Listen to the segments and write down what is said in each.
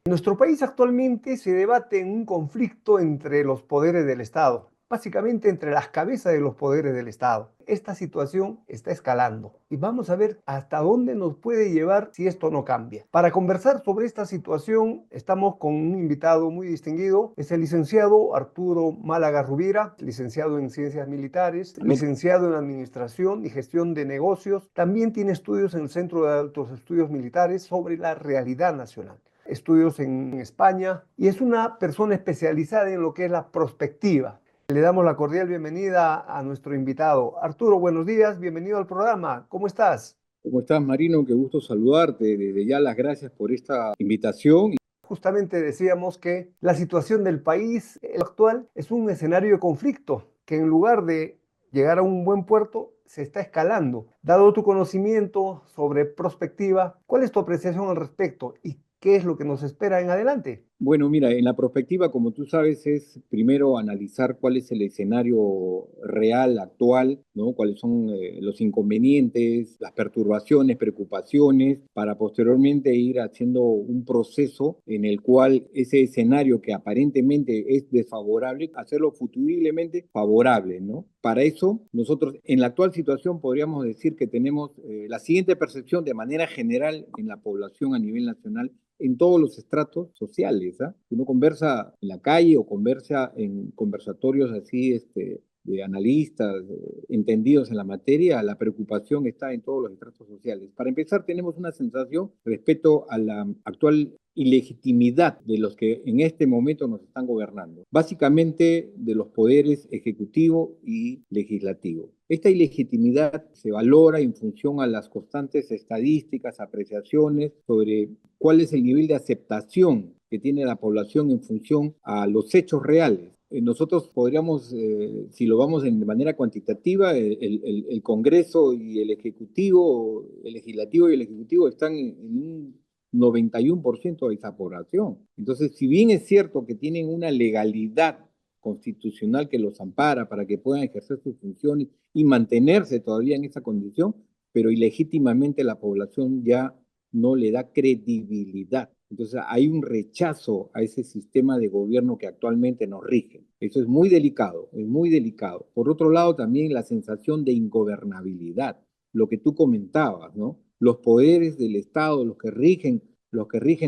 Nuestro país actualmente se debate en un conflicto entre los poderes del Estado, básicamente entre las cabezas de los poderes del Estado. Esta situación está escalando y vamos a ver hasta dónde nos puede llevar si esto no cambia. Para conversar sobre esta situación estamos con un invitado muy distinguido, es el licenciado Arturo Málaga Rubira, licenciado en Ciencias Militares, licenciado en Administración y Gestión de Negocios. También tiene estudios en el Centro de Altos Estudios Militares sobre la realidad nacional, estudios en España, y es una persona especializada en lo que es la prospectiva. Le damos la cordial bienvenida a nuestro invitado. Arturo, buenos días, bienvenido al programa. ¿Cómo estás? ¿Cómo estás, Marino? Qué gusto saludarte. Desde ya las gracias por esta invitación. Justamente decíamos que la situación del país el actual es un escenario de conflicto que en lugar de llegar a un buen puerto se está escalando. Dado tu conocimiento sobre prospectiva, ¿cuál es tu apreciación al respecto y qué es lo que nos espera en adelante? Bueno, mira, en la perspectiva, como tú sabes, es primero analizar cuál es el escenario real, actual, ¿no? Cuáles son los inconvenientes, las perturbaciones, preocupaciones, para posteriormente ir haciendo un proceso en el cual ese escenario que aparentemente es desfavorable, hacerlo futuriblemente favorable, ¿no? Para eso, nosotros en la actual situación podríamos decir que tenemos la siguiente percepción de manera general en la población a nivel nacional en todos los estratos sociales. ¿Ah? Uno conversa en la calle o conversa en conversatorios así de analistas entendidos en la materia, la preocupación está en todos los estratos sociales. Para empezar, tenemos una sensación respecto a la actual ilegitimidad de los que en este momento nos están gobernando, básicamente de los poderes ejecutivo y legislativo. Esta ilegitimidad se valora en función a las constantes estadísticas, apreciaciones sobre cuál es el nivel de aceptación que tiene la población en función a los hechos reales. Nosotros podríamos, si lo vamos de manera cuantitativa, el Congreso y el Ejecutivo, el Legislativo y el Ejecutivo están en un 91% de esa población. Entonces, si bien es cierto que tienen una legalidad constitucional que los ampara para que puedan ejercer sus funciones y mantenerse todavía en esa condición, pero ilegítimamente la población ya no le da credibilidad. Entonces hay un rechazo a ese sistema de gobierno que actualmente nos rige. Eso es muy delicado, es muy delicado. Por otro lado, también la sensación de ingobernabilidad, lo que tú comentabas, ¿no? Los poderes del Estado, los que rigen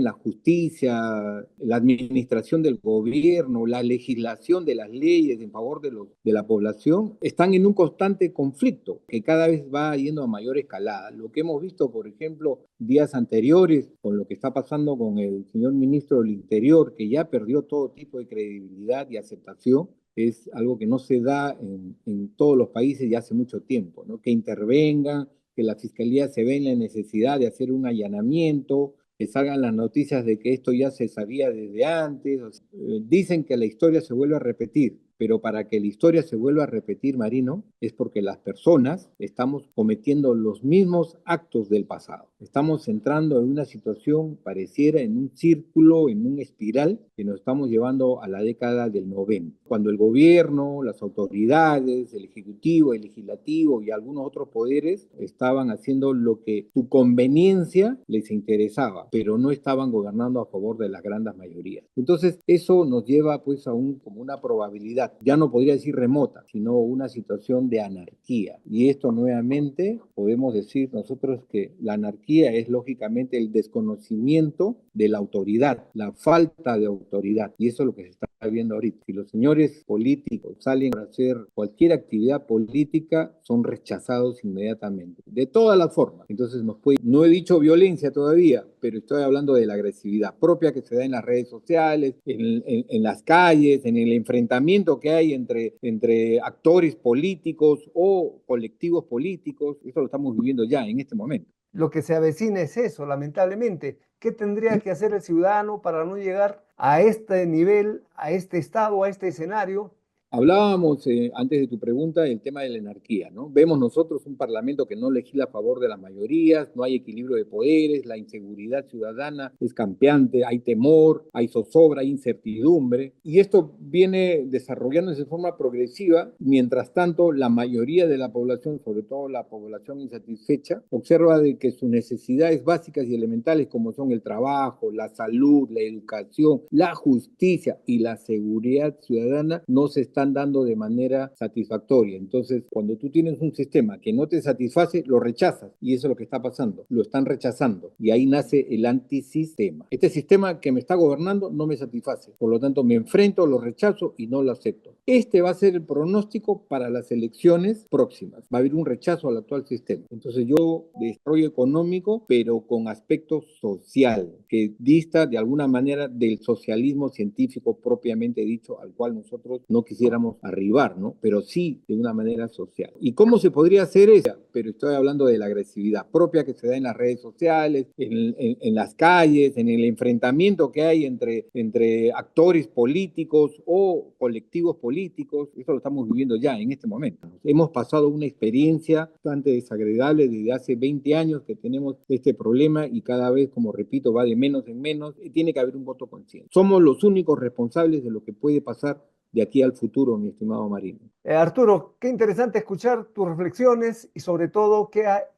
la justicia, la administración del gobierno, la legislación de las leyes en favor de la población, están en un constante conflicto que cada vez va yendo a mayor escalada. Lo que hemos visto, por ejemplo, días anteriores, con lo que está pasando con el señor ministro del Interior, que ya perdió todo tipo de credibilidad y aceptación, es algo que no se da en todos los países ya hace mucho tiempo, ¿no? Que intervengan, que la fiscalía se ve en la necesidad de hacer un allanamiento, que salgan las noticias de que esto ya se sabía desde antes. O sea, dicen que la historia se vuelve a repetir, pero para que la historia se vuelva a repetir, Marino, es porque las personas estamos cometiendo los mismos actos del pasado. Estamos entrando en una situación pareciera en un círculo, en una espiral que nos estamos llevando a la década del 90, cuando el gobierno, las autoridades, el ejecutivo, el legislativo y algunos otros poderes estaban haciendo lo que su conveniencia les interesaba, pero no estaban gobernando a favor de las grandes mayorías. Entonces, eso nos lleva pues como una probabilidad, ya no podría decir remota, sino una situación de anarquía. Y esto nuevamente podemos decir nosotros que la anarquía es lógicamente el desconocimiento de la autoridad, la falta de autoridad. Y eso es lo que se está viendo ahorita. Si los señores políticos salen a hacer cualquier actividad política, son rechazados inmediatamente, de todas las formas. Entonces no he dicho violencia todavía, pero estoy hablando de la agresividad propia que se da en las redes sociales, en las calles, en el enfrentamiento que hay entre actores políticos o colectivos políticos. Eso lo estamos viviendo ya en este momento. Lo que se avecina es eso, lamentablemente. ¿Qué tendría que hacer el ciudadano para no llegar a este nivel, a este estado, a este escenario? Hablábamos antes de tu pregunta del tema de la anarquía, ¿no? Vemos nosotros un parlamento que no legisla a favor de las mayorías, no hay equilibrio de poderes, la inseguridad ciudadana es campeante, hay temor, hay zozobra, hay incertidumbre, y esto viene desarrollándose de forma progresiva. Mientras tanto, la mayoría de la población, sobre todo la población insatisfecha, observa de que sus necesidades básicas y elementales, como son el trabajo, la salud, la educación, la justicia y la seguridad ciudadana, no se están dando de manera satisfactoria. Entonces, cuando tú tienes un sistema que no te satisface, lo rechazas, y eso es lo que está pasando, lo están rechazando, y ahí nace el antisistema. Este sistema que me está gobernando no me satisface, por lo tanto me enfrento, lo rechazo y no lo acepto. Este va a ser el pronóstico para las elecciones próximas. Va a haber un rechazo al actual sistema. Entonces yo desarrollo económico, pero con aspecto social, que dista de alguna manera del socialismo científico propiamente dicho, al cual nosotros no quisiéramos arribar, ¿no? Pero sí de una manera social. ¿Y cómo se podría hacer eso? Pero estoy hablando de la agresividad propia que se da en las redes sociales, en las calles, en el enfrentamiento que hay entre actores políticos o colectivos políticos. Eso lo estamos viviendo ya en este momento. Hemos pasado una experiencia bastante desagradable desde hace 20 años que tenemos este problema, y cada vez, como repito, va de menos en menos. Tiene que haber un voto consciente. Somos los únicos responsables de lo que puede pasar de aquí al futuro, mi estimado Marino. Arturo, qué interesante escuchar tus reflexiones y sobre todo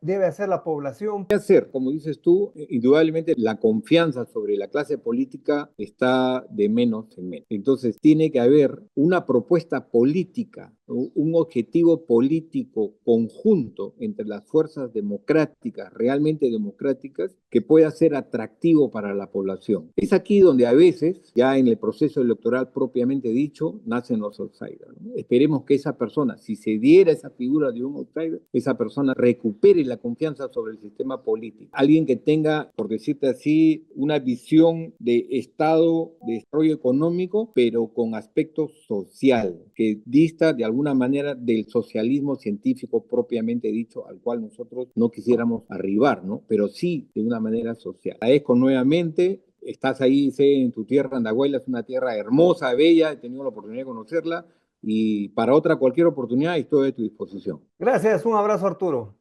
debe hacer la población. ¿Qué hacer? Como dices tú, indudablemente la confianza sobre la clase política está de menos en menos. Entonces tiene que haber una propuesta política, un objetivo político conjunto entre las fuerzas democráticas, realmente democráticas, que pueda ser atractivo para la población. Es aquí donde a veces, ya en el proceso electoral propiamente dicho, nacen los outsiders, ¿no? Esperemos que esa persona, si se diera esa figura de un outsider, esa persona recupere la confianza sobre el sistema político. Alguien que tenga, por decirte así, una visión de Estado, de desarrollo económico, pero con aspecto social, que dista de alguna manera del socialismo científico propiamente dicho, al cual nosotros no quisiéramos arribar, ¿no? Pero sí de una manera social. Agradezco nuevamente. Estás ahí, sé, en tu tierra, Andahuayla, es una tierra hermosa, bella, he tenido la oportunidad de conocerla, y para otra cualquier oportunidad estoy a tu disposición. Gracias, un abrazo, Arturo.